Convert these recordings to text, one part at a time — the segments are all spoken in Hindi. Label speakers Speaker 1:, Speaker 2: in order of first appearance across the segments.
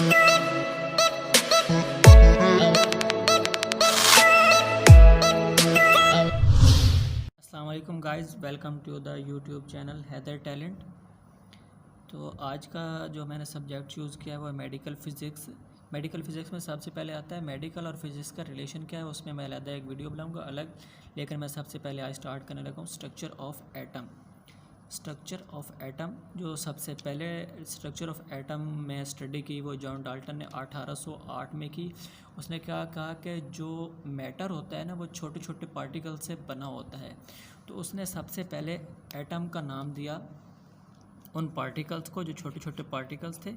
Speaker 1: अस्सलाम वालेकुम guys, welcome to the YouTube channel Haidar talent. तो आज का जो मैंने सब्जेक्ट चूज़ किया है वो है मेडिकल फ़िज़िक्स। मेडिकल फ़िज़िक्स में सबसे पहले आता है मेडिकल और फिज़िक्स का रिलेशन क्या है, उसमें मैं अलग एक वीडियो बनाऊंगा अलग। लेकिन मैं सबसे पहले आज स्टार्ट करने लगा हूँ structure of atom. Structure of atom, जो सबसे पहले स्ट्रक्चर ऑफ एटम में स्टडी की वो जॉन डाल्टन ने 1808 में की। उसने क्या कहा कि जो मैटर होता है ना वो छोटे छोटे पार्टिकल से बना होता है। तो उसने सबसे पहले एटम का नाम दिया उन पार्टिकल्स को जो छोटे छोटे पार्टिकल्स थे।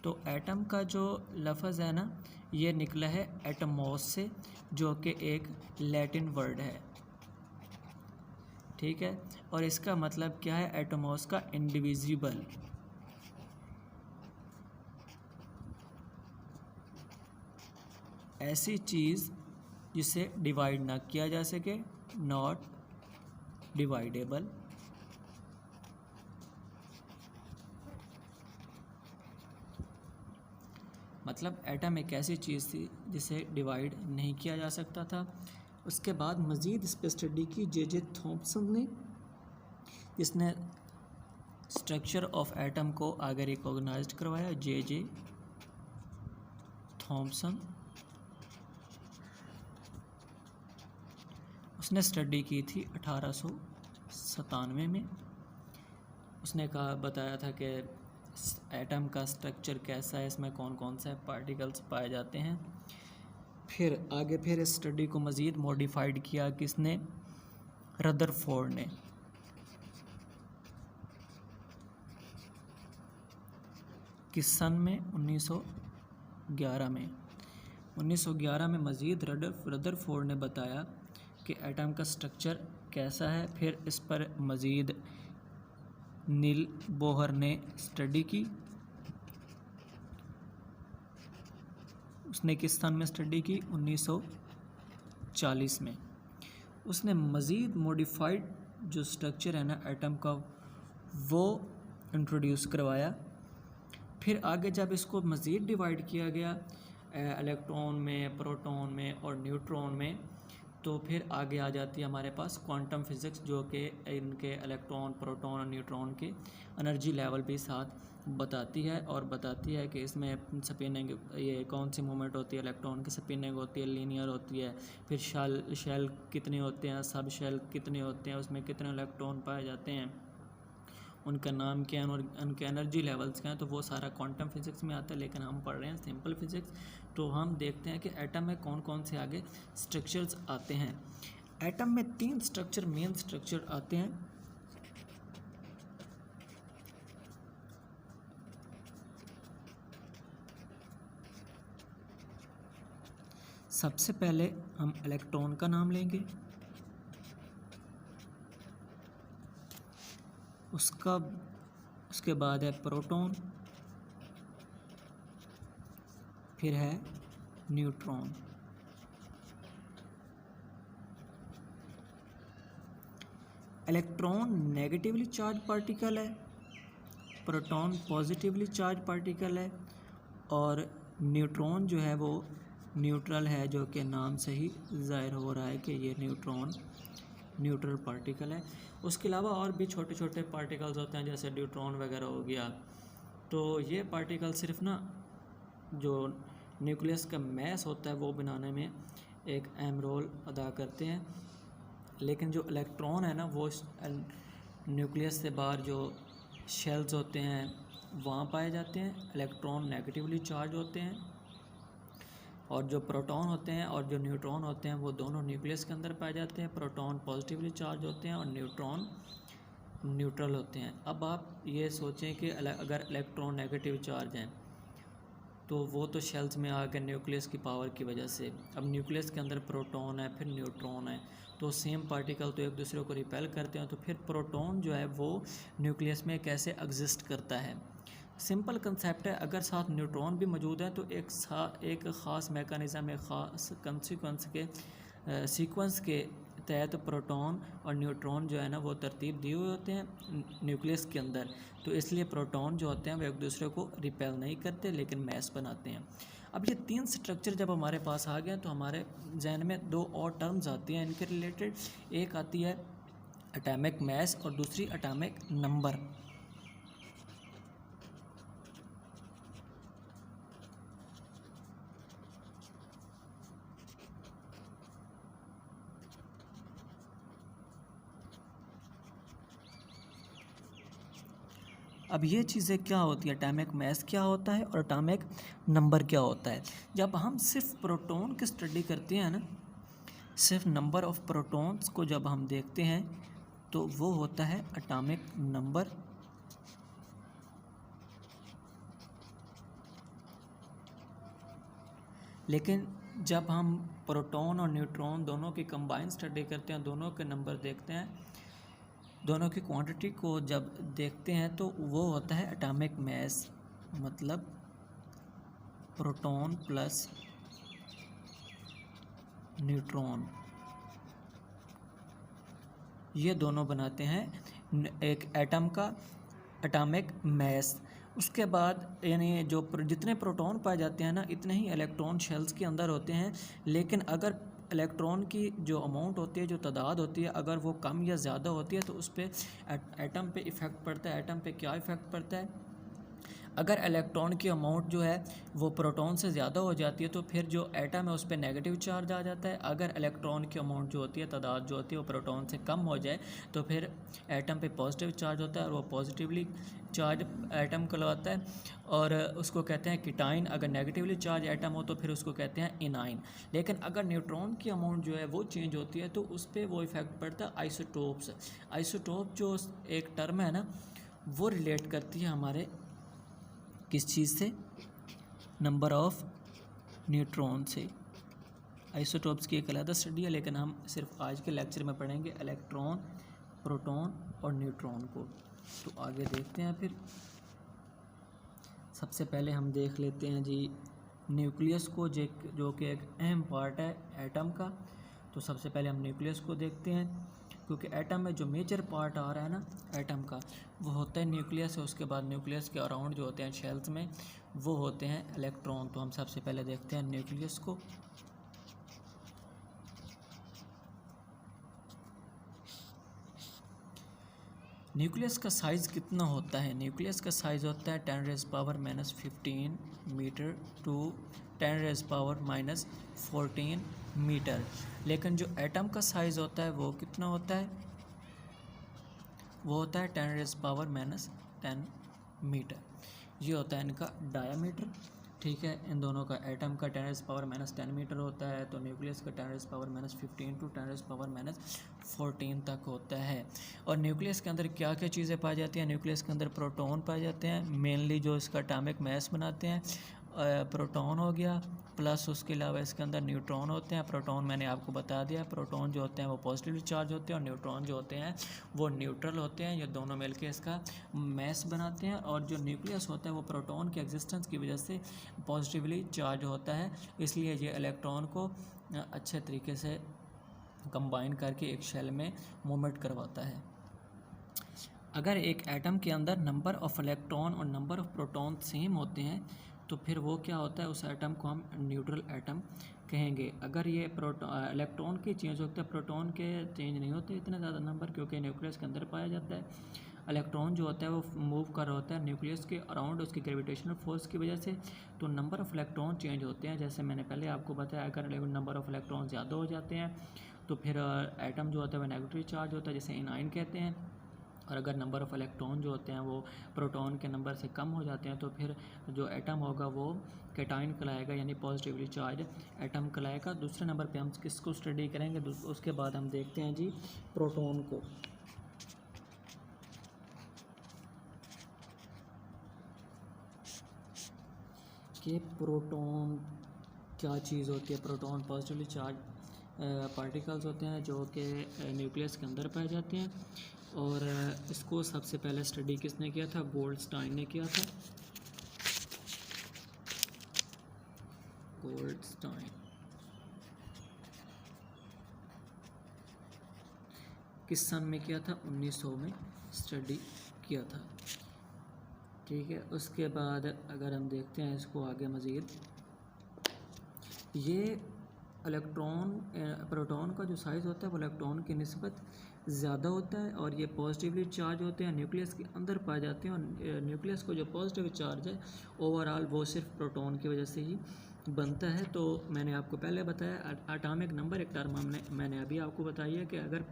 Speaker 1: तो एटम का जो लफ्ज़ है ना ये निकला है एटमॉस से, जो कि एक लैटिन वर्ड है, ठीक है। और इसका मतलब क्या है, एटमॉस का इंडिविजिबल। ऐसी चीज़ जिसे डिवाइड ना किया जा सके, नॉट डिवाइडेबल। मतलब एटम एक ऐसी चीज़ थी जिसे डिवाइड नहीं किया जा सकता था। उसके बाद मज़ीद इस पर स्टडी की जे थॉम्पसन ने, जिसने स्ट्रक्चर ऑफ एटम को आगे रिकॉग्नाइज्ड करवाया। जे थॉम्पसन, उसने स्टडी की थी 1897 में। उसने बताया था कि एटम का स्ट्रक्चर कैसा है, इसमें कौन कौन से पार्टिकल्स पाए जाते हैं। फिर इस स्टडी को मज़ीद मॉडिफाइड किया किसने, रदरफोर्ड ने। किस सन में, 1911 में। 1911 में मज़ीद रदरफोर्ड ने बताया कि एटम का स्ट्रक्चर कैसा है। फिर इस पर मज़ीद नील बोहर ने स्टडी की। उसने किस सन में स्टडी की, 1940 में। उसने मज़ीद मॉडिफाइड जो स्ट्रक्चर है ना एटम का वो इंट्रोड्यूस करवाया। फिर आगे जब इसको मज़ीद डिवाइड किया गया इलेक्ट्रॉन में, प्रोटॉन में और न्यूट्रॉन में, तो फिर आगे आ जाती है हमारे पास क्वांटम फिज़िक्स, जो कि इनके इलेक्ट्रॉन, प्रोटॉन और न्यूट्रॉन के एनर्जी लेवल भी साथ बताती है। और बताती है कि इसमें स्पिनिंग, ये कौन सी मूवमेंट होती है, इलेक्ट्रॉन की स्पिनिंग होती है, लीनियर होती है। फिर शेल कितने होते हैं, सब शेल कितने होते हैं, उसमें कितने इलेक्ट्रॉन पाए जाते हैं, उनका नाम क्या है और उनके एनर्जी लेवल्स क्या हैं। तो वो सारा क्वांटम फिज़िक्स में आता है, लेकिन हम पढ़ रहे हैं सिंपल फिज़िक्स। तो हम देखते हैं कि एटम में कौन कौन से आगे स्ट्रक्चर्स आते हैं। एटम में 3 स्ट्रक्चर, मेन स्ट्रक्चर आते हैं। सबसे पहले हम इलेक्ट्रॉन का नाम लेंगे, उसके बाद है प्रोटॉन, फिर है neutron. Electron negatively charge particle है, प्रोटॉन पॉजिटिवली चार्ज पार्टिकल है, और न्यूट्रॉन जो है वो न्यूट्रल है, जो कि नाम से ही ज़ाहिर हो रहा है कि ये न्यूट्रॉन न्यूट्रल पार्टिकल है। उसके अलावा और भी छोटे छोटे पार्टिकल्स होते हैं, जैसे न्यूट्रॉन वगैरह हो गया। तो ये पार्टिकल सिर्फ ना जो न्यूक्लियस का मैस होता है वो बनाने में एक अहम रोल अदा करते हैं। लेकिन जो इलेक्ट्रॉन है ना वो न्यूक्लियस से बाहर जो शेल्स होते हैं वहाँ पाए जाते हैं। इलेक्ट्रॉन नेगेटिवली चार्ज होते हैं, और जो प्रोटॉन होते हैं और जो न्यूट्रॉन होते हैं वो दोनों न्यूक्लियस के अंदर पाए जाते हैं। प्रोटॉन पॉजिटिवली चार्ज होते हैं और न्यूट्रॉन न्यूट्रल होते हैं। अब आप ये सोचें कि अगर इलेक्ट्रॉन नेगेटिव चार्ज हैं तो वो तो शेल्स में आ गए न्यूक्लियस की पावर की वजह से। अब न्यूक्लियस के अंदर प्रोटॉन है, फिर न्यूट्रॉन है, तो सेम पार्टिकल तो एक दूसरे को रिपेल करते हैं। तो फिर प्रोटॉन जो है वो न्यूक्लियस में कैसे एग्जिस्ट करता है। सिंपल कंसेप्ट है, अगर साथ न्यूट्रॉन भी मौजूद है तो एक ख़ास मेकानिज़म, एक ख़ास सीक्वेंस के तहत प्रोटॉन और न्यूट्रॉन जो है ना वो तरतीब दिए हुए होते हैं न्यूक्लियस के अंदर, तो इसलिए प्रोटॉन जो होते हैं वो एक दूसरे को रिपेल नहीं करते लेकिन मैस बनाते हैं। अब ये 3 स्ट्रक्चर जब हमारे पास आ गए तो हमारे जहन में 2 और टर्म्स आती हैं इनके रिलेटेड। एक आती है एटॉमिक मैस और दूसरी एटॉमिक नंबर। अब ये चीज़ें क्या होती है, एटॉमिक मैस क्या होता है और एटॉमिक नंबर क्या होता है। जब हम सिर्फ प्रोटॉन की स्टडी करते हैं ना, सिर्फ नंबर ऑफ प्रोटॉन्स को जब हम देखते हैं तो वो होता है एटॉमिक नंबर। लेकिन जब हम प्रोटॉन और न्यूट्रॉन दोनों की कंबाइन स्टडी करते हैं, दोनों के नंबर देखते हैं, दोनों की क्वांटिटी को जब देखते हैं तो वो होता है एटॉमिक मैस, मतलब प्रोटॉन प्लस न्यूट्रॉन, ये दोनों बनाते हैं एक एटम का एटॉमिक मैस। उसके बाद यानी जितने प्रोटॉन पाए जाते हैं ना इतने ही इलेक्ट्रॉन शेल्स के अंदर होते हैं, लेकिन अगर इलेक्ट्रॉन की जो अमाउंट होती है, जो तादाद होती है, अगर वो कम या ज़्यादा होती है तो उस पर एटम पे इफ़ेक्ट पड़ता है। एटम पे क्या इफ़ेक्ट पड़ता है, अगर इलेक्ट्रॉन की अमाउंट जो है वो प्रोटॉन से ज़्यादा हो जाती है तो फिर जो एटम है उस पर नेगेटिव चार्ज आ जाता है। अगर इलेक्ट्रॉन की अमाउंट जो होती है, तादाद जो होती है, वो प्रोटॉन से कम हो जाए तो फिर एटम पे पॉजिटिव चार्ज होता है और वो पॉजिटिवली चार्ज एटम कहलाता है और उसको कहते हैं कीटाइन। अगर नेगेटिवली चार्ज एटम हो तो फिर उसको कहते हैं इनाइन। लेकिन अगर न्यूट्रॉन की अमाउंट जो है वो चेंज होती है तो उस पर वो इफ़ेक्ट पड़ता है आइसोटोप्स। आइसोटोप जो एक टर्म है ना वो रिलेट करती है हमारे किस चीज़ से, नंबर ऑफ न्यूट्रॉन से। आइसोटोप्स की एक अलग स्टडी है, लेकिन हम सिर्फ आज के लेक्चर में पढ़ेंगे इलेक्ट्रॉन, प्रोटॉन और न्यूट्रॉन को। तो आगे देखते हैं। फिर सबसे पहले हम देख लेते हैं जी न्यूक्लियस को, जो कि एक अहम पार्ट है एटम का। तो सबसे पहले हम न्यूक्लियस को देखते हैं, क्योंकि एटम में जो मेजर पार्ट आ रहा है ना एटम का वो होता है न्यूक्लियस है। उसके बाद न्यूक्लियस के अराउंड जो होते हैं शेल्स में वो होते हैं इलेक्ट्रॉन। तो हम सबसे पहले देखते हैं न्यूक्लियस को। न्यूक्लियस का साइज़ कितना होता है, न्यूक्लियस का साइज़ होता है 10⁻⁻15 मीटर टू 10⁻⁻14 मीटर। लेकिन जो एटम का साइज़ होता है वो कितना होता है, वो होता है 10⁻⁻10 मीटर। ये होता है इनका डायामीटर। ठीक है, इन दोनों का एटम का 10⁻⁻10 मीटर होता है, तो न्यूक्लियस का 10⁻⁻15 टू 10⁻⁻14 तक होता है। और न्यूक्लियस के अंदर क्या क्या चीज़ें पाई जाती हैं, न्यूक्लियस के अंदर प्रोटॉन पाए जाते हैं, मेनली जो इसका एटॉमिक मैस बनाते हैं प्रोटॉन हो गया, प्लस उसके अलावा इसके अंदर न्यूट्रॉन होते हैं। प्रोटॉन मैंने आपको बता दिया, प्रोटॉन जो होते हैं वो पॉजिटिवली चार्ज होते हैं और न्यूट्रॉन जो होते हैं वो न्यूट्रल होते हैं। ये दोनों मिलकर इसका मैस बनाते हैं। और जो न्यूक्लियस होता है वो प्रोटॉन के एग्जिस्टेंस की वजह से पॉजिटिवली चार्ज होता है, इसलिए ये इलेक्ट्रॉन को अच्छे तरीके से कंबाइन करके एक शेल में मूवमेंट करवाता है। अगर एक एटम के अंदर नंबर ऑफ़ इलेक्ट्रॉन और नंबर ऑफ़ प्रोटॉन सेम होते हैं तो फिर वो क्या होता है, उस एटम को हम न्यूट्रल एटम कहेंगे। अगर ये इलेक्ट्रॉन के चेंज होते हैं, प्रोटॉन के चेंज नहीं होते इतने ज़्यादा नंबर, क्योंकि न्यूक्लियस के अंदर पाया जाता है। इलेक्ट्रॉन जो होता है वो मूव कर रहा होता है न्यूक्लियस के अराउंड उसकी ग्रेविटेशनल फोर्स की वजह से, तो नंबर ऑफ़ इलेक्ट्रॉन चेंज होते हैं। जैसे मैंने पहले आपको बताया, अगर नंबर ऑफ़ इलेक्ट्रॉन ज़्यादा हो जाते हैं तो फिर एटम जो होता है वह नेगेटिव चार्ज होता है, जिसे इनाइन कहते हैं। और अगर नंबर ऑफ़ इलेक्ट्रॉन जो होते हैं वो प्रोटॉन के नंबर से कम हो जाते हैं तो फिर जो एटम होगा वो कैटाइन कहलाएगा, यानी पॉजिटिवली चार्ज एटम कहलाएगा। दूसरे नंबर पे हम किसको स्टडी करेंगे, उसके बाद हम देखते हैं जी प्रोटॉन को। कि प्रोटॉन क्या चीज़ होती है। प्रोटॉन पॉजिटिवली चार्ज पार्टिकल्स होते हैं जो कि न्यूक्लियस के अंदर पाए जाते हैं। और इसको सबसे पहले स्टडी किसने किया था, गोल्डस्टाइन ने किया था। गोल्डस्टाइन किस सन में किया था? 1900 में स्टडी किया था। ठीक है, उसके बाद अगर हम देखते हैं इसको आगे मज़ीद, ये इलेक्ट्रॉन प्रोटॉन का जो साइज़ होता है वो इलेक्ट्रॉन की निस्बत ज़्यादा होता है और ये पॉजिटिवली चार्ज होते हैं, न्यूक्लियस के अंदर पाए जाते हैं और न्यूक्लियस को जो पॉजिटिव चार्ज है ओवरऑल वो सिर्फ प्रोटॉन की वजह से ही बनता है। तो मैंने आपको पहले बताया एटॉमिक नंबर एक टर्म मैंने अभी आपको बताई है कि अगर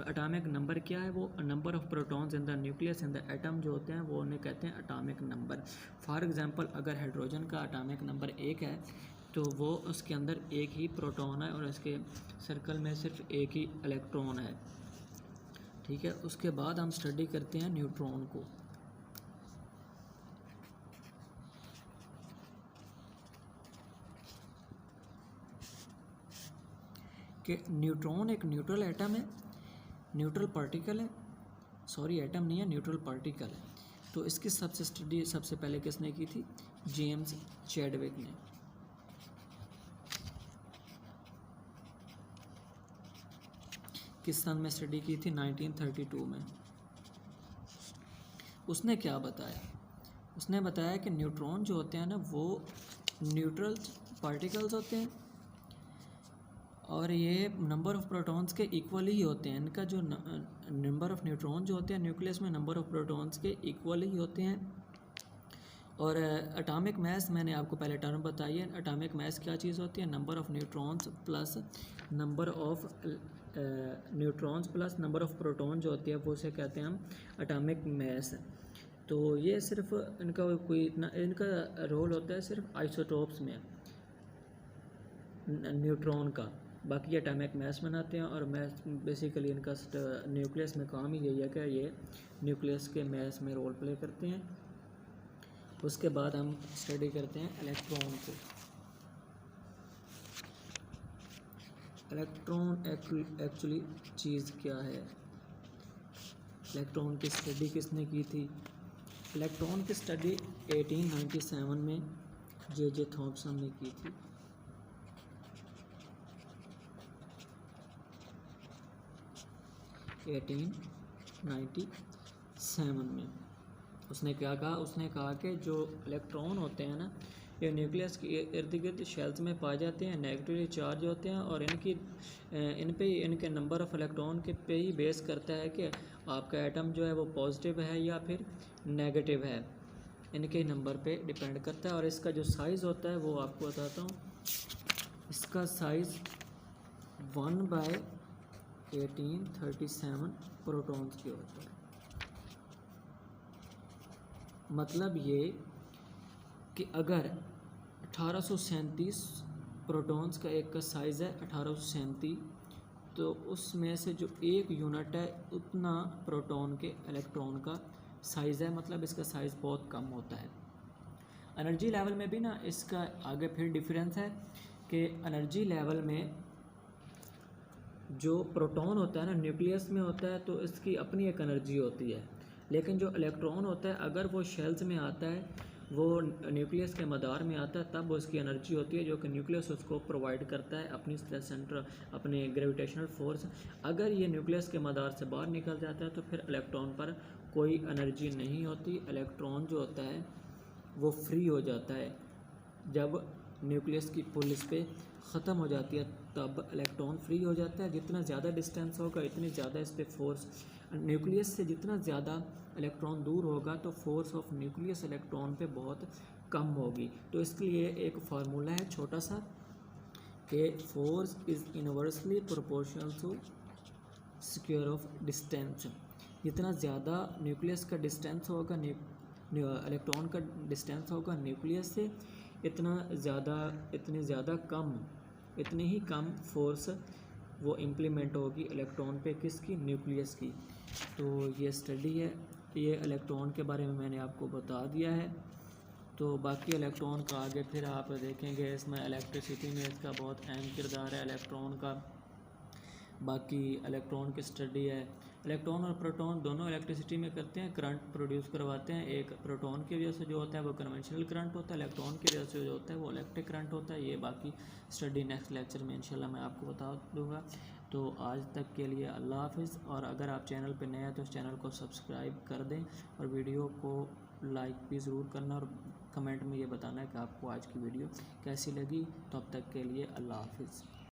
Speaker 1: एटॉमिक नंबर क्या है, वो number of protons in the nucleus in the atom जो होते हैं वो उन्हें कहते हैं एटॉमिक नंबर। फॉर एग्जांपल अगर हाइड्रोजन का एटॉमिक नंबर 1 है तो वो उसके अंदर एक ही प्रोटॉन है और इसके सर्कल में सिर्फ एक ही इलेक्ट्रॉन है। ठीक है, उसके बाद हम स्टडी करते हैं न्यूट्रॉन को। कि न्यूट्रॉन एक न्यूट्रल एटम है, न्यूट्रल पार्टिकल है, सॉरी एटम नहीं है, न्यूट्रल पार्टिकल है। तो इसकी स्टडी सबसे पहले किसने की थी? जेम्स चैडविक ने। किस सन में स्टडी की थी? 1932 में। उसने क्या बताया? उसने बताया कि न्यूट्रॉन जो होते हैं ना वो न्यूट्रल पार्टिकल्स होते हैं और ये नंबर ऑफ़ प्रोटॉन्स के इक्वल ही होते हैं। इनका जो नंबर ऑफ़ न्यूट्रॉन जो होते हैं न्यूक्लियस में नंबर ऑफ़ प्रोटॉन्स के इक्वल ही होते हैं। और एटॉमिक मास मैंने आपको पहले टर्म बताई है। एटॉमिक मास क्या चीज़ होती है? Number of neutrons plus number of neutrons plus number of proton जो होती है वो उसे कहते हैं हम एटॉमिक मास। तो ये सिर्फ इनका कोई इतना इनका रोल होता है सिर्फ आइसोटोप्स में न्यूट्रॉन का, बाकी एटॉमिक मास बनाते हैं और मास बेसिकली इनका न्यूक्लियस में काम ही यही है कि ये न्यूक्लियस के मास में रोल प्ले करते हैं। उसके बाद हम स्टडी करते हैं इलेक्ट्रॉन को। इलेक्ट्रॉन एक्चुअली चीज़ क्या है? इलेक्ट्रॉन की स्टडी किसने की थी? इलेक्ट्रॉन की स्टडी 1897 में जे थॉम्पसन ने की थी। एटीन 97 में उसने क्या कहा? उसने कहा कि जो इलेक्ट्रॉन होते हैं ना ये न्यूक्लियस के इर्द गिर्द शेल्स में पाए जाते हैं, नेगेटिवली चार्ज होते हैं और इन पे इनके नंबर ऑफ़ इलेक्ट्रॉन के पे ही बेस करता है कि आपका एटम जो है वो पॉजिटिव है या फिर नेगेटिव है, इनके नंबर पे डिपेंड करता है। और इसका जो साइज़ होता है वो आपको बताता हूँ। इसका साइज़ 1/1837 प्रोटॉन्स के होता है। मतलब ये कि अगर 1837 प्रोटॉन्स का एक का साइज़ है 1837, तो उसमें से जो एक यूनिट है उतना प्रोटॉन के इलेक्ट्रॉन का साइज़ है, मतलब इसका साइज़ बहुत कम होता है। एनर्जी लेवल में भी ना इसका आगे फिर डिफरेंस है कि एनर्जी लेवल में जो प्रोटॉन होता है ना न्यूक्लियस में होता है तो इसकी अपनी एक एनर्जी होती है, लेकिन जो इलेक्ट्रॉन होता है अगर वो शेल्स में आता है, वो न्यूक्लियस के मदार में आता है, तब उसकी एनर्जी होती है जो कि न्यूक्लियस उसको प्रोवाइड करता है अपनी सेंटर अपने ग्रेविटेशनल फोर्स। अगर ये न्यूक्लियस के मदार से बाहर निकल जाता है तो फिर इलेक्ट्रॉन पर कोई एनर्जी नहीं होती। इलेक्ट्रॉन जो होता है वो फ्री हो जाता है। जब न्यूक्लियस की पुल इस पर ख़त्म हो जाती है तब इलेक्ट्रॉन फ्री हो जाता है। जितना ज़्यादा डिस्टेंस होगा इतनी ज़्यादा इस पर फोर्स, न्यूक्लियस से जितना ज़्यादा इलेक्ट्रॉन दूर होगा तो फोर्स ऑफ न्यूक्लियस इलेक्ट्रॉन पे बहुत कम होगी। तो इसके लिए एक फार्मूला है छोटा सा कि force is inversely proportional to square of distance. जितना ज़्यादा न्यूक्लियस का डिस्टेंस होगा इलेक्ट्रॉन का डिस्टेंस होगा न्यूक्लियस से, इतनी ही कम फोर्स वो इम्प्लीमेंट होगी इलेक्ट्रॉन पे, किसकी? न्यूक्लियस की। तो ये स्टडी है, ये इलेक्ट्रॉन के बारे में मैंने आपको बता दिया है। तो बाकी इलेक्ट्रॉन का आगे फिर आप देखेंगे, इसमें इलेक्ट्रिसिटी में इसका बहुत अहम किरदार है इलेक्ट्रॉन का। बाकी इलेक्ट्रॉन की स्टडी है इलेक्ट्रॉन और प्रोटॉन दोनों इलेक्ट्रिसिटी में करते हैं, करंट प्रोड्यूस करवाते हैं। एक प्रोटॉन की वजह से जो होता है वो कन्वेंशनल करंट होता है, इलेक्ट्रॉन की वजह से जो होता है वो इलेक्ट्रिक करंट होता है। ये बाकी स्टडी नेक्स्ट लेक्चर में इंशाल्लाह मैं आपको बता दूँगा। तो आज तक के लिए अल्लाह हाफ़िज़। और अगर आप चैनल पर नए हैं तो इस चैनल को सब्सक्राइब कर दें और वीडियो को लाइक भी ज़रूर करना और कमेंट में ये बताना है कि आपको आज की वीडियो कैसी लगी। तो अब तक के लिए अल्लाह हाफ़िज़।